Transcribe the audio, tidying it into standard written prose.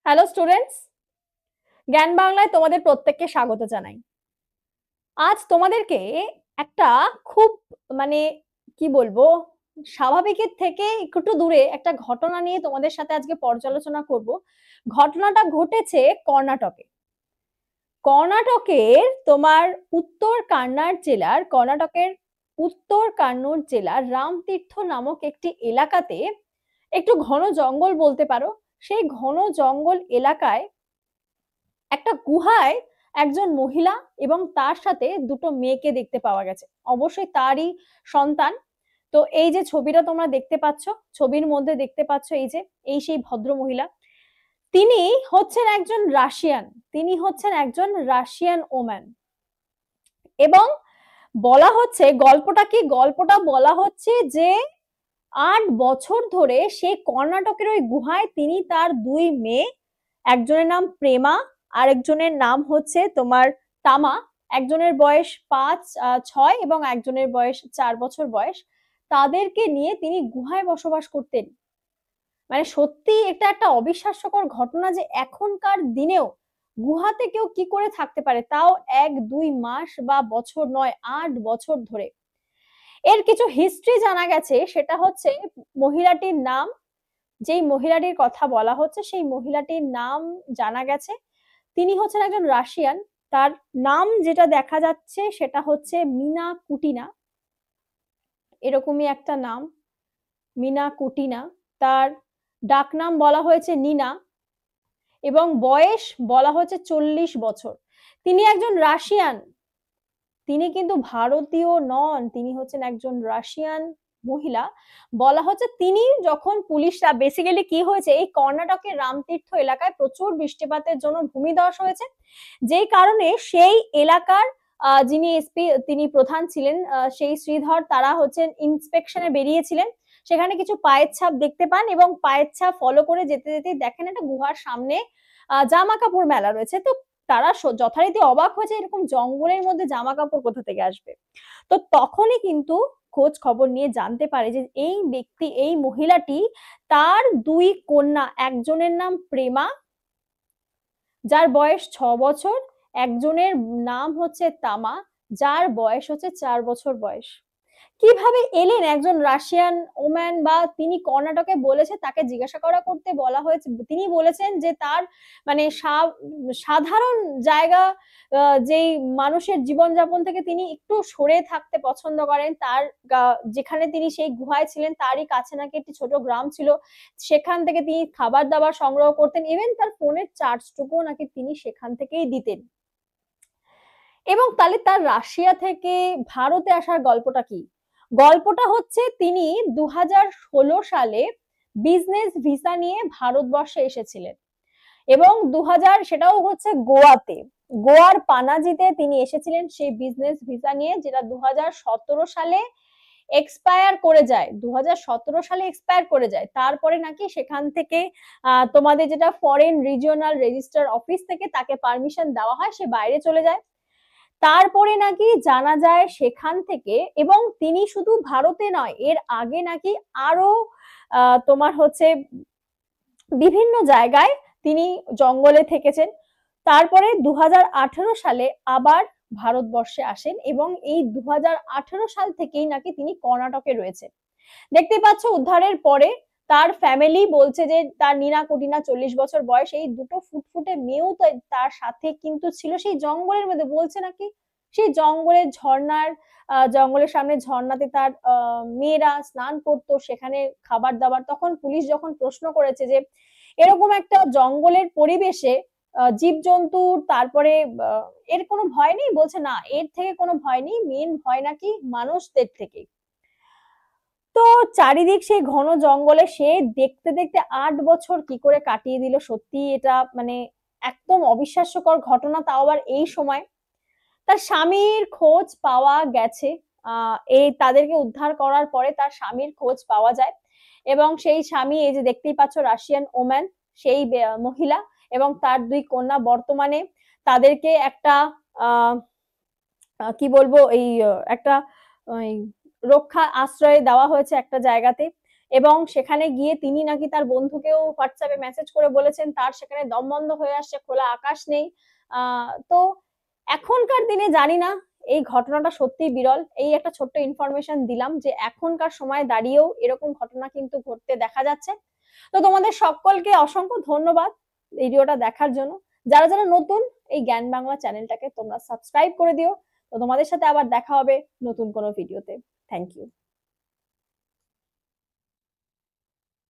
Hello students, জ্ঞান বাংলায় তোমাদের প্রত্যেককে স্বাগত জানাই। আজ তোমাদেরকে একটা খুব মানে কি বলবো, স্বাভাবিকের থেকে একটু দূরে একটা ঘটনা নিয়ে তোমাদের সাথে আজকে পর্যালোচনা করব। ঘটনাটা ঘটেছে কর্ণাটকে। কর্ণাটকের তোমার উত্তর কান্নুর জেলার রামতীর্থ নামক একটি এলাকাতে, একটু ঘন জঙ্গল বলতে পারো, সেই ঘন জঙ্গল এলাকায় একটা গুহায় একজন মহিলা এবং তার সাথে দুটো মেয়েকে দেখতে পাওয়া গেছে, অবশ্যই তারই সন্তান। তো এই যে ছবিটা তোমরা দেখতে পাচ্ছ, ছবির মধ্যে দেখতে পাচ্ছ এই সেই ভদ্র মহিলা। তিনি হচ্ছেন একজন রাশিয়ান, ওম্যান। এবং গল্পটা বলা হচ্ছে যে 8 বছর ধরে সে কর্ণাটকের ওই গুহায় তিনি তার দুই মেয়ে, একজনের নাম প্রেমা, আরেকজনের নাম হচ্ছে তোমার তামা, একজনের বয়স 5-6 এবং একজনের বয়স 4 বছর বয়স, তাদেরকে নিয়ে তিনি গুহায় বসবাস করতেন। মানে সত্যি এটা একটা অবিশ্বাস্যকর ঘটনা যে এখনকার দিনেও গুহাতে কেউ কি করে থাকতে পারে, তাও 1-2 মাস বা বছর নয়, 8 বছর ধরে। এর কিছু হিস্ট্রি জানা গেছে, সেটা হচ্ছে মহিলাটির নাম, যেই মহিলাটির কথা বলা হচ্ছে সেই মহিলাটির নাম জানা গেছে তিনি হচ্ছেন একজন রাশিয়ান। তার নাম যেটা দেখা যাচ্ছে সেটা হচ্ছে মিনা কুটিনা, এরকমই একটা নাম, মিনা কুটিনা। তার ডাকনাম বলা হয়েছে নিনা এবং বয়স বলা হচ্ছে 40 বছর। তিনি একজন রাশিয়ান, তিনি কিন্তু ভারতীয় নন, তিনি হচ্ছেন একজন রাশিয়ান মহিলা। বলা হচ্ছে তিনি যখন পুলিশরা, বেসিক্যালি কি হয়েছে, এই কর্ণাটকের রামতীর্থ এলাকায় প্রচুর বৃষ্টিপাতের জন্য ভূমিধস হয়েছে, যেই কারণে সেই এলাকার যিনি এসপি, তিনি প্রধান ছিলেন, সেই শ্রীধর, তারা হচ্ছেন ইন্সপেকশনে বেরিয়েছিলেন। সেখানে কিছু পায়ের ছাপ দেখতে পান এবং পায়ের ছাপ ফলো করে যেতে যেতে দেখেন একটা গুহার সামনে জামা কাপড় মেলা রয়েছে। তো তারা যথারীতি অবাক হয়েছে, এরকম জঙ্গলের মধ্যে জামা কাপড় কোথা থেকে আসবে। তো তখনই কিন্তু খোঁজ খবর নিয়ে জানতে পারে যে এই মহিলাটি, তার দুই কন্যা, একজনের নাম প্রেমা যার বয়স 6 বছর, একজনের নাম হচ্ছে তামা যার বয়স হচ্ছে 4 বছর বয়স। কিভাবে এলেন একজন রাশিয়ান ওম্যান, বা তিনি কর্ণাটকে বলেছে, তাকে জিজ্ঞাসা করতে বলা হয়েছে, তিনি বলেছেন যে তার মানে সাধারণ জায়গা, যেই মানুষের জীবনযাপন থেকে তিনি একটু সরে থাকতে পছন্দ করেন। তার যেখানে তিনি সেই গুহায় ছিলেন তারই কাছে নাকি একটি ছোট গ্রাম ছিল, সেখান থেকে তিনি খাবার দাবার সংগ্রহ করতেন, ইভেন তার ফোনের চার্জটুকুও নাকি তিনি সেখান থেকেই দিতেন। এবং তাহলে তার রাশিয়া থেকে ভারতে আসার গল্পটা কি? গল্পটা হচ্ছে তিনি 2016 সালে বিজনেস ভিসা নিয়ে ভারতবর্ষে এসেছিলেন এবং সেটাও হচ্ছে গোয়াতে, গোয়ার পানাজিতে তিনি এসেছিলেন সেই বিজনেস ভিসা নিয়ে, যেটা 2017 সালে এক্সপায়ার করে যায়, 2017 সালে এক্সপায়ার করে যায়। তারপরে নাকি সেখান থেকে তোমাদের যেটা ফরেন রিজিওনাল রেজিস্টার অফিস থেকে তাকে পারমিশন দেওয়া হয়, সে বাইরে চলে যায়। তারপরে নাকি জানা যায় সেখান থেকে, এবং তিনি শুধু ভারতে নয়, এর আগে নাকি আরো তোমার হচ্ছে বিভিন্ন জায়গায় তিনি জঙ্গলে থেকেছেন। তারপরে 2018 সালে আবার ভারতবর্ষে আসেন এবং এই 2018 সাল থেকেই নাকি তিনি কর্ণাটকে রয়েছেন। দেখতে পাচ্ছ উদ্ধারের পরে তার ফ্যামিলি বলছে যে তার নিনা কুটিনা 40 বছর বয়স, এই দুটো ফুটফুটে মেয়েও তার সাথে কিন্তু ছিল সেই জঙ্গলের মধ্যে। বলছে নাকি সেই জঙ্গলের জঙ্গলের সামনে ঝর্ণাতে তার মেয়েরা স্নান করতো, সেখানে খাবার দাবার। তখন পুলিশ যখন প্রশ্ন করেছে যে এরকম একটা জঙ্গলের পরিবেশে জীবজন্তুর, তারপরে এর কোনো ভয় নেই, বলছে না, এর থেকে কোনো ভয় নেই, মেন ভয় নাকি মানুষদের থেকে। তো চারিদিক সেই ঘন জঙ্গলে সে দেখতে দেখতে 8 বছর কি করে কাটিয়ে দিল, সত্যি এটা মানে একদম অবিশ্বাস্যকর ঘটনা, তাও আবার এই সময়। তার স্বামীর খোঁজ পাওয়া গেছে, এই তাদেরকে উদ্ধার করার পরে তার স্বামীর খোঁজ পাওয়া যায় এবং সেই স্বামী, এই যে দেখতেই পাচ্ছ রাশিয়ান ওম্যান, সেই মহিলা এবং তার দুই কন্যা, বর্তমানে তাদেরকে একটা কি বলবো, এই একটা রক্ষা আশ্রয় দেওয়া হয়েছে একটা জায়গাতে। এবং সেখানে গিয়ে তিনি নাকি তার বন্ধুকেও হোয়াটসঅ্যাপে মেসেজ করে বলেছেন তার সেখানে দম বন্ধ হয়ে আসছে, খোলা আকাশ নেই। তো এখনকার দিনে জানি না, এই ঘটনাটা সত্যিই বিরল। এই একটা ছোট্ট ইনফরমেশন দিলাম যে এখনকার সময় দাঁড়িয়েও এরকম ঘটনা কিন্তু ঘটতে দেখা যাচ্ছে। তো তোমাদের সকলকে অসংখ্য ধন্যবাদ ভিডিওটা দেখার জন্য। যারা যারা নতুন, এই জ্ঞান বাংলা চ্যানেলটাকে তোমরা সাবস্ক্রাইব করে দিও। তো তোমাদের সাথে আবার দেখা হবে নতুন কোনো ভিডিওতে। Thank you.